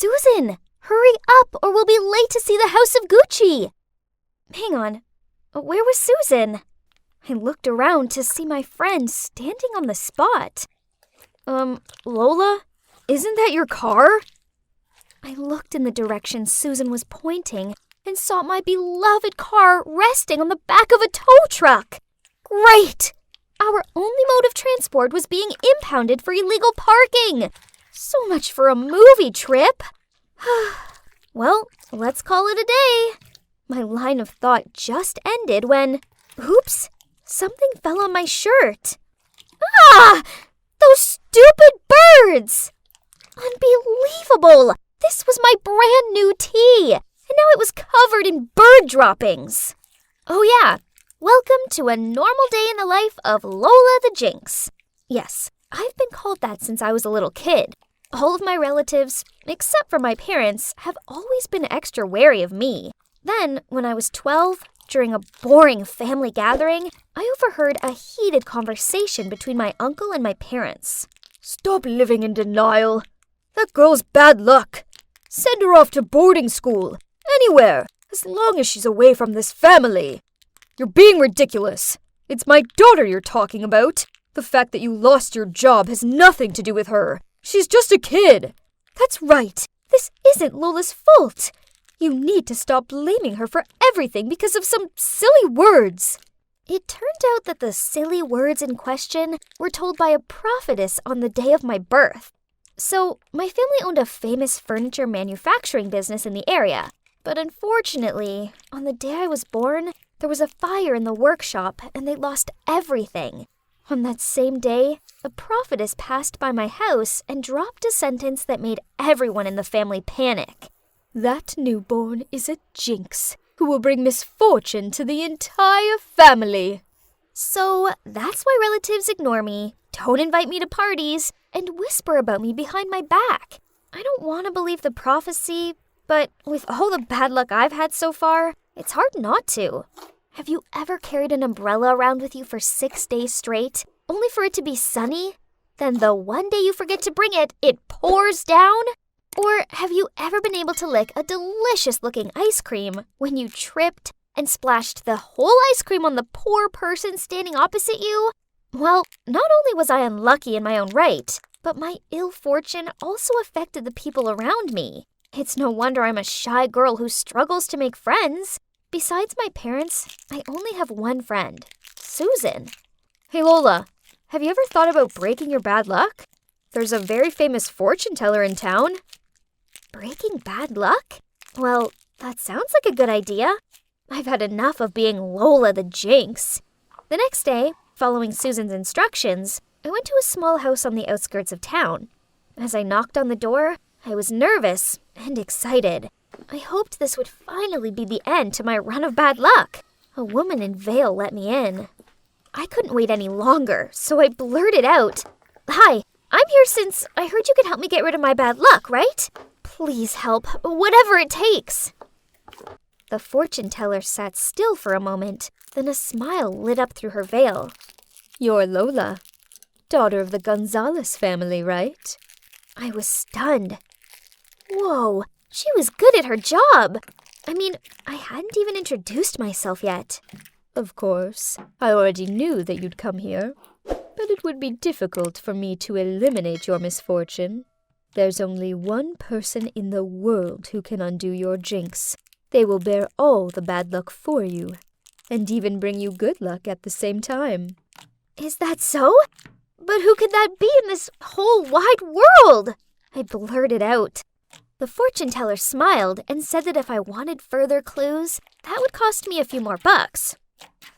Susan, hurry up or we'll be late to see the House of Gucci. Hang on, where was Susan? I looked around to see my friend standing on the spot. Lola, isn't that your car? I looked in the direction Susan was pointing and saw my beloved car resting on the back of a tow truck. Great! Our only mode of transport was being impounded for illegal parking. So much for a movie trip. Well, let's call it a day. My line of thought just ended when, oops, something fell on my shirt. Ah! Those stupid birds! Unbelievable! This was my brand new tee, and now it was covered in bird droppings. Oh yeah, welcome to a normal day in the life of Lola the Jinx. Yes, I've been called that since I was a little kid. All of my relatives, except for my parents, have always been extra wary of me. Then, when I was 12, during a boring family gathering, I overheard a heated conversation between my uncle and my parents. Stop living in denial. That girl's bad luck. Send her off to boarding school. Anywhere, as long as she's away from this family. You're being ridiculous. It's my daughter you're talking about. The fact that you lost your job has nothing to do with her. She's just a kid. That's right. This isn't Lola's fault. You need to stop blaming her for everything because of some silly words. It turned out that the silly words in question were told by a prophetess on the day of my birth. So, my family owned a famous furniture manufacturing business in the area. But unfortunately, on the day I was born, there was a fire in the workshop and they lost everything. On that same day, a prophetess passed by my house and dropped a sentence that made everyone in the family panic. That newborn is a jinx who will bring misfortune to the entire family. So that's why relatives ignore me, don't invite me to parties, and whisper about me behind my back. I don't want to believe the prophecy, but with all the bad luck I've had so far, it's hard not to. Have you ever carried an umbrella around with you for 6 days straight, only for it to be sunny? Then the one day you forget to bring it, it pours down? Or have you ever been able to lick a delicious-looking ice cream when you tripped and splashed the whole ice cream on the poor person standing opposite you? Well, not only was I unlucky in my own right, but my ill fortune also affected the people around me. It's no wonder I'm a shy girl who struggles to make friends. Besides my parents, I only have one friend, Susan. Hey Lola, have you ever thought about breaking your bad luck? There's a very famous fortune teller in town. Breaking bad luck? Well, that sounds like a good idea. I've had enough of being Lola the Jinx. The next day, following Susan's instructions, I went to a small house on the outskirts of town. As I knocked on the door, I was nervous and excited. I hoped this would finally be the end to my run of bad luck. A woman in veil let me in. I couldn't wait any longer, so I blurted out, "Hi, I'm here since I heard you could help me get rid of my bad luck, right? Please help, whatever it takes." The fortune teller sat still for a moment, then a smile lit up through her veil. You're Lola, daughter of the Gonzalez family, right? I was stunned. Whoa, she was good at her job. I mean, I hadn't even introduced myself yet. Of course, I already knew that you'd come here, but it would be difficult for me to eliminate your misfortune. There's only one person in the world who can undo your jinx. They will bear all the bad luck for you, and even bring you good luck at the same time. Is that so? But who could that be in this whole wide world? I blurted out. The fortune teller smiled and said that if I wanted further clues, that would cost me a few more bucks.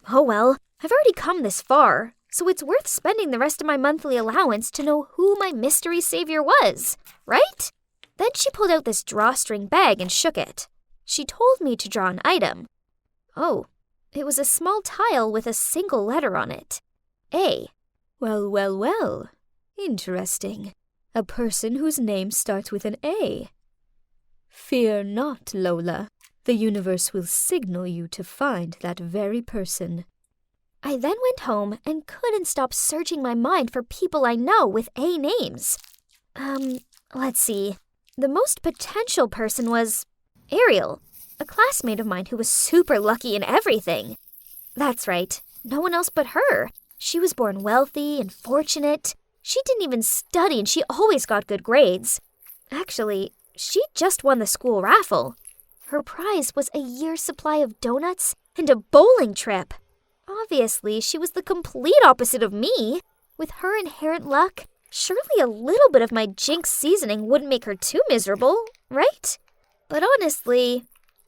Oh well, I've already come this far, so it's worth spending the rest of my monthly allowance to know who my mystery savior was, right? Then she pulled out this drawstring bag and shook it. She told me to draw an item. Oh, it was a small tile with a single letter on it. A. Well, well, well. Interesting. A person whose name starts with an A. Fear not, Lola. The universe will signal you to find that very person. I then went home and couldn't stop searching my mind for people I know with A names. Let's see. the most potential person was Ariel, a classmate of mine who was super lucky in everything. That's right, no one else but her. She was born wealthy and fortunate. She didn't even study and she always got good grades. Actually, she just won the school raffle. Her prize was a year's supply of donuts and a bowling trip. Obviously, she was the complete opposite of me. With her inherent luck, surely a little bit of my jinx seasoning wouldn't make her too miserable, right? But honestly,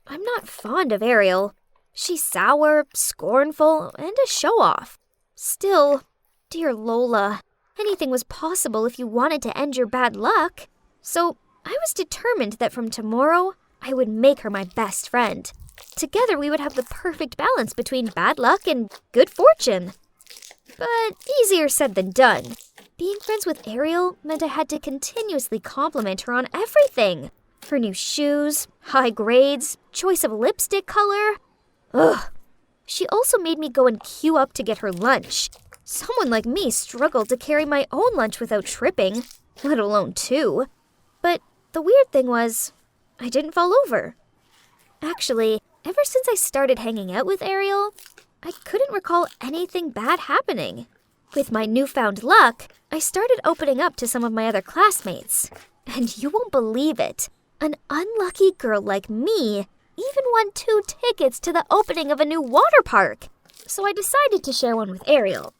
I'm not fond of Ariel. She's sour, scornful, and a show-off. Still, dear Lola, anything was possible if you wanted to end your bad luck. So I was determined that from tomorrow, I would make her my best friend. Together we would have the perfect balance between bad luck and good fortune. But easier said than done. Being friends with Ariel meant I had to continuously compliment her on everything. Her new shoes, high grades, choice of lipstick color. Ugh. She also made me go and queue up to get her lunch. Someone like me struggled to carry my own lunch without tripping, let alone two. But the weird thing was, I didn't fall over. Actually, ever since I started hanging out with Ariel, I couldn't recall anything bad happening. With my newfound luck, I started opening up to some of my other classmates. And you won't believe it, an unlucky girl like me even won 2 tickets to the opening of a new water park. So I decided to share one with Ariel.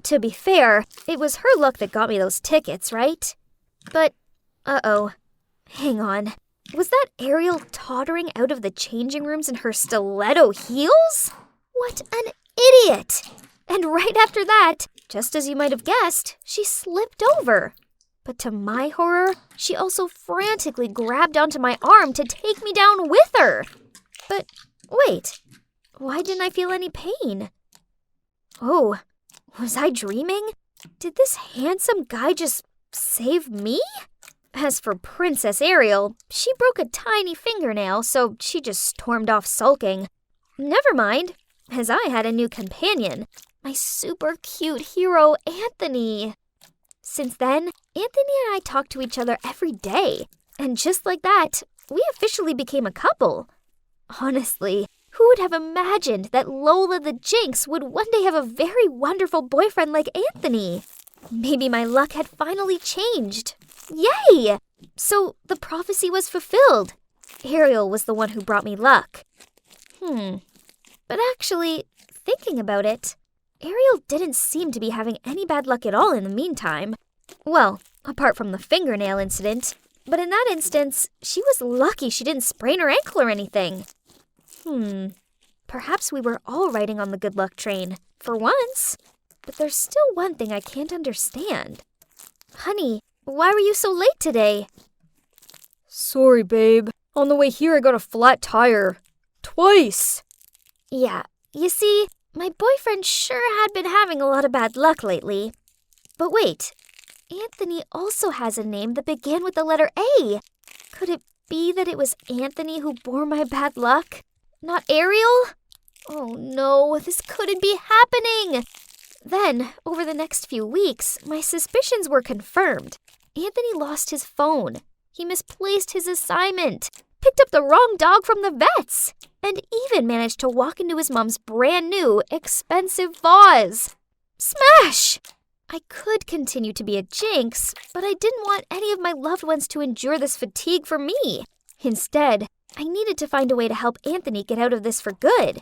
To be fair, it was her luck that got me those tickets, right? But, uh-oh. Hang on. Was that Ariel tottering out of the changing rooms in her stiletto heels? What an idiot! And right after that, just as you might have guessed, she slipped over. But to my horror, she also frantically grabbed onto my arm to take me down with her. But wait, why didn't I feel any pain? Oh, was I dreaming? Did this handsome guy just save me? As for Princess Ariel, she broke a tiny fingernail, so she just stormed off sulking. Never mind, as I had a new companion, my super cute hero, Anthony. Since then, Anthony and I talk to each other every day, and just like that, we officially became a couple. Honestly, who would have imagined that Lola the Jinx would one day have a very wonderful boyfriend like Anthony? Maybe my luck had finally changed. Yay! So the prophecy was fulfilled. Ariel was the one who brought me luck. But actually, thinking about it, Ariel didn't seem to be having any bad luck at all in the meantime. Well, apart from the fingernail incident. But in that instance, she was lucky she didn't sprain her ankle or anything. Perhaps we were all riding on the good luck train, for once. But there's still one thing I can't understand. Honey, why were you so late today? Sorry, babe. On the way here, I got a flat tire. Twice! Yeah, you see, my boyfriend sure had been having a lot of bad luck lately. But wait, Anthony also has a name that began with the letter A. Could it be that it was Anthony who bore my bad luck? Not Ariel? Oh no, this couldn't be happening! Then, over the next few weeks, my suspicions were confirmed. Anthony lost his phone. He misplaced his assignment, picked up the wrong dog from the vet's, and even managed to walk into his mom's brand new, expensive vase. Smash! I could continue to be a jinx, but I didn't want any of my loved ones to endure this fatigue for me. Instead, I needed to find a way to help Anthony get out of this for good.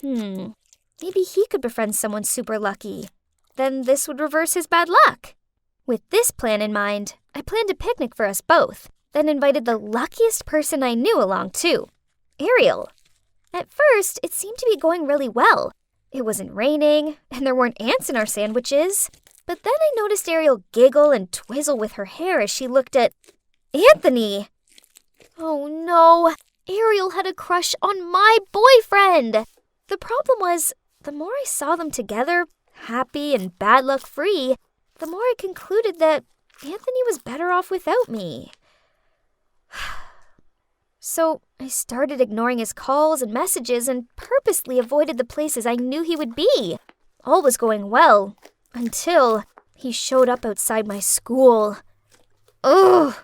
Maybe he could befriend someone super lucky. Then this would reverse his bad luck. With this plan in mind, I planned a picnic for us both, then invited the luckiest person I knew along too, Ariel. At first, it seemed to be going really well. It wasn't raining, and there weren't ants in our sandwiches. But then I noticed Ariel giggle and twizzle with her hair as she looked at Anthony. Oh no, Ariel had a crush on my boyfriend. The problem was, the more I saw them together, happy and bad luck free, the more I concluded that Anthony was better off without me. So I started ignoring his calls and messages and purposely avoided the places I knew he would be. All was going well, until he showed up outside my school. Ugh!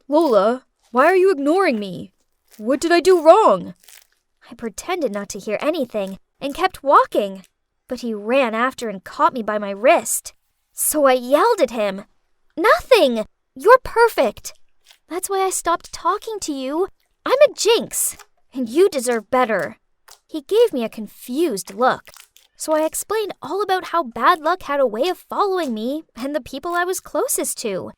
Lola, why are you ignoring me? What did I do wrong? I pretended not to hear anything and kept walking, but he ran after and caught me by my wrist. So I yelled at him, "Nothing! You're perfect! That's why I stopped talking to you. I'm a jinx, and you deserve better." He gave me a confused look, so I explained all about how bad luck had a way of following me and the people I was closest to,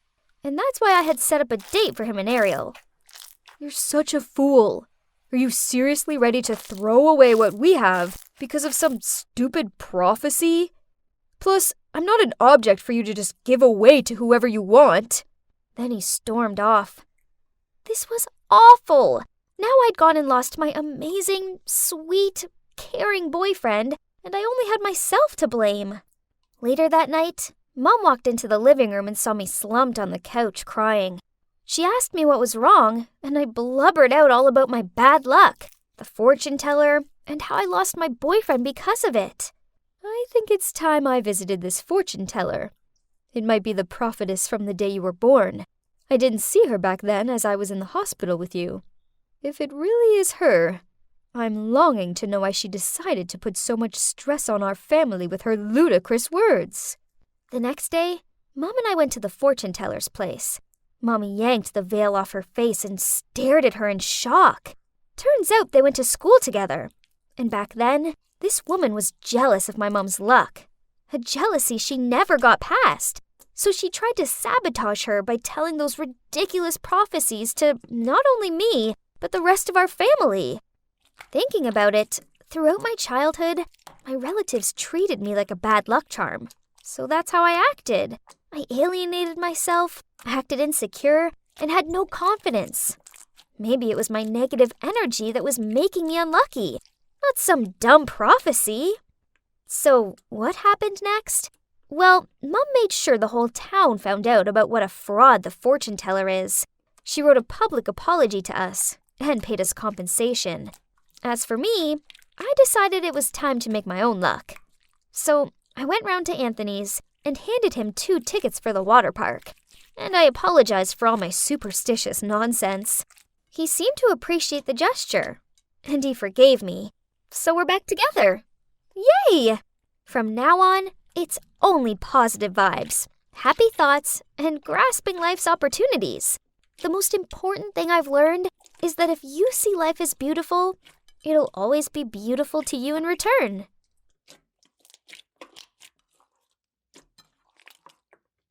and that's why I had set up a date for him and Ariel. You're such a fool. Are you seriously ready to throw away what we have because of some stupid prophecy? Plus, I'm not an object for you to just give away to whoever you want. Then he stormed off. This was awful. Now I'd gone and lost my amazing, sweet, caring boyfriend, and I only had myself to blame. Later that night, Mom walked into the living room and saw me slumped on the couch crying. She asked me what was wrong, and I blubbered out all about my bad luck, the fortune teller, and how I lost my boyfriend because of it. I think it's time I visited this fortune teller. It might be the prophetess from the day you were born. I didn't see her back then as I was in the hospital with you. If it really is her, I'm longing to know why she decided to put so much stress on our family with her ludicrous words. The next day, Mom and I went to the fortune teller's place. Mommy yanked the veil off her face and stared at her in shock. Turns out they went to school together. And back then, this woman was jealous of my mom's luck. A jealousy she never got past. So she tried to sabotage her by telling those ridiculous prophecies to not only me, but the rest of our family. Thinking about it, throughout my childhood, my relatives treated me like a bad luck charm. So that's how I acted. I alienated myself, acted insecure, and had no confidence. Maybe it was my negative energy that was making me unlucky, not some dumb prophecy. So what happened next? Well, Mom made sure the whole town found out about what a fraud the fortune teller is. She wrote a public apology to us and paid us compensation. As for me, I decided it was time to make my own luck. So I went round to Anthony's and handed him 2 tickets for the water park, and I apologized for all my superstitious nonsense. He seemed to appreciate the gesture, and he forgave me. So we're back together. Yay! From now on, it's only positive vibes, happy thoughts, and grasping life's opportunities. The most important thing I've learned is that if you see life as beautiful, it'll always be beautiful to you in return.